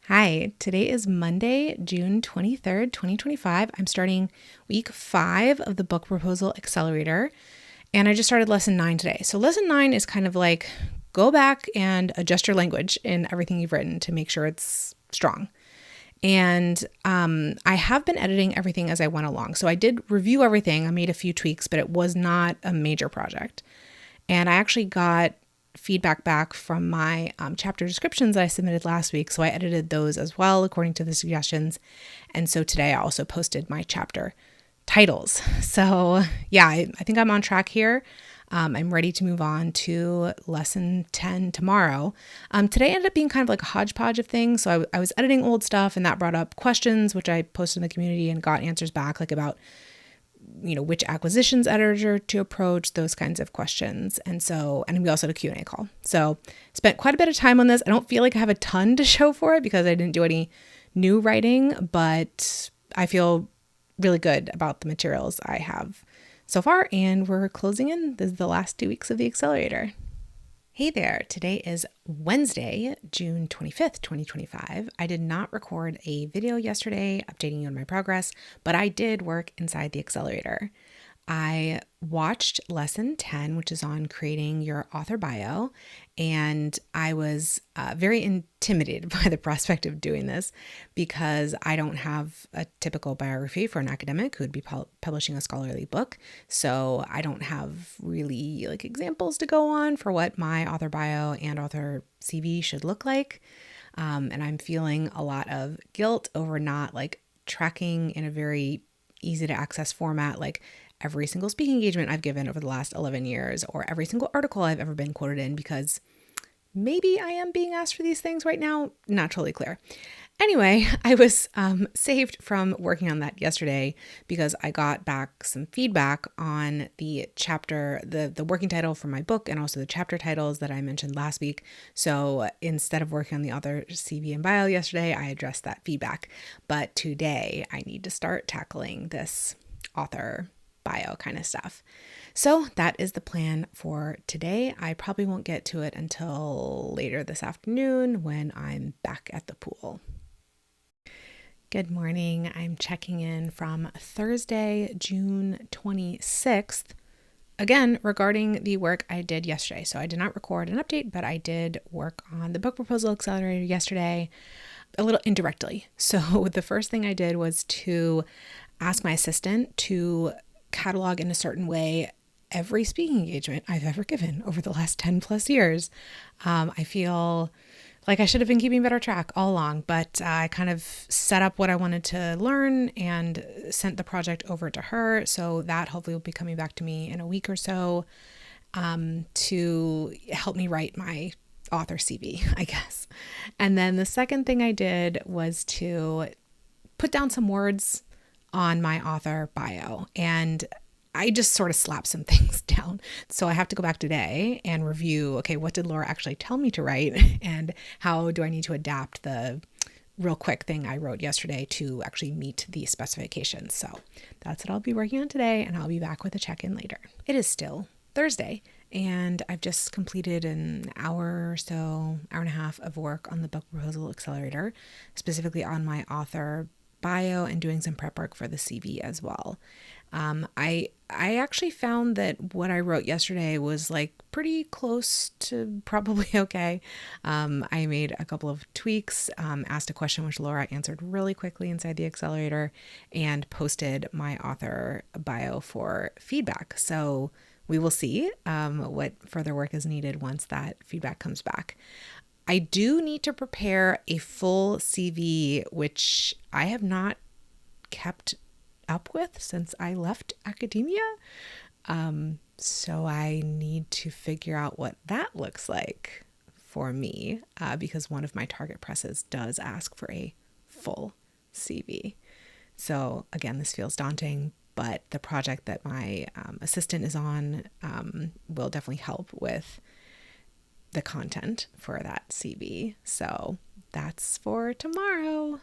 Hi, today is Monday, June 23rd, 2025. I'm starting week 5 of the Book Proposal Accelerator, and I just started lesson 9 today. So, lesson 9 is kind of like go back and adjust your language in everything you've written to make sure it's strong. And I have been editing everything as I went along. So, I did review everything. I made a few tweaks, but it was not a major project. And I actually got feedback back from my chapter descriptions that I submitted last week. So I edited those as well according to the suggestions. And so today I also posted my chapter titles. So yeah, I think I'm on track here. I'm ready to move on to lesson 10 tomorrow. Today ended up being kind of like a hodgepodge of things. So I was editing old stuff and that brought up questions, which I posted in the community and got answers back like about which acquisitions editor to approach, those kinds of questions. And we also had a Q&A call. So spent quite a bit of time on this. I don't feel like I have a ton to show for it because I didn't do any new writing, but I feel really good about the materials I have so far. And we're closing in. This is the last 2 weeks of the accelerator. Hey there, today is Wednesday, June 25th, 2025. I did not record a video yesterday updating you on my progress, but I did work inside the accelerator. I watched lesson 10, which is on creating your author bio, and I was very intimidated by the prospect of doing this because I don't have a typical biography for an academic who would be publishing a scholarly book. So I don't have really examples to go on for what my author bio and author CV should look like. And I'm feeling a lot of guilt over not tracking in a very easy to access format, every single speaking engagement I've given over the last 11 years or every single article I've ever been quoted in, because maybe I am being asked for these things right now. Not totally clear. Anyway, I was saved from working on that yesterday because I got back some feedback on the chapter, the working title for my book, and also the chapter titles that I mentioned last week. So instead of working on the author CV and bio yesterday, I addressed that feedback. But today I need to start tackling this author bio kind of stuff. So that is the plan for today. I probably won't get to it until later this afternoon when I'm back at the pool. Good morning. I'm checking in from Thursday, June 26th, again, regarding the work I did yesterday. So I did not record an update, but I did work on the Book Proposal Accelerator yesterday, a little indirectly. So the first thing I did was to ask my assistant to catalog in a certain way every speaking engagement I've ever given over the last 10 plus years. I feel like I should have been keeping better track all along, but I kind of set up what I wanted to learn and sent the project over to her. So that hopefully will be coming back to me in a week or so to help me write my author CV, I guess. And then the second thing I did was to put down some words on my author bio, and I just sort of slapped some things down. So I have to go back today and review, okay, what did Laura actually tell me to write, and how do I need to adapt the real quick thing I wrote yesterday to actually meet the specifications. So that's what I'll be working on today, and I'll be back with a check-in later. It is still Thursday, and I've just completed an hour or so, hour and a half of work on the Book Proposal Accelerator, specifically on my author bio and doing some prep work for the CV as well. I actually found that what I wrote yesterday was pretty close to probably okay. I made a couple of tweaks, asked a question which Laura answered really quickly inside the accelerator, and posted my author bio for feedback. So we will see what further work is needed once that feedback comes back. I do need to prepare a full CV, which I have not kept up with since I left academia. So I need to figure out what that looks like for me, because one of my target presses does ask for a full CV. So again, this feels daunting, but the project that my assistant is on will definitely help with the content for that CV. So that's for tomorrow.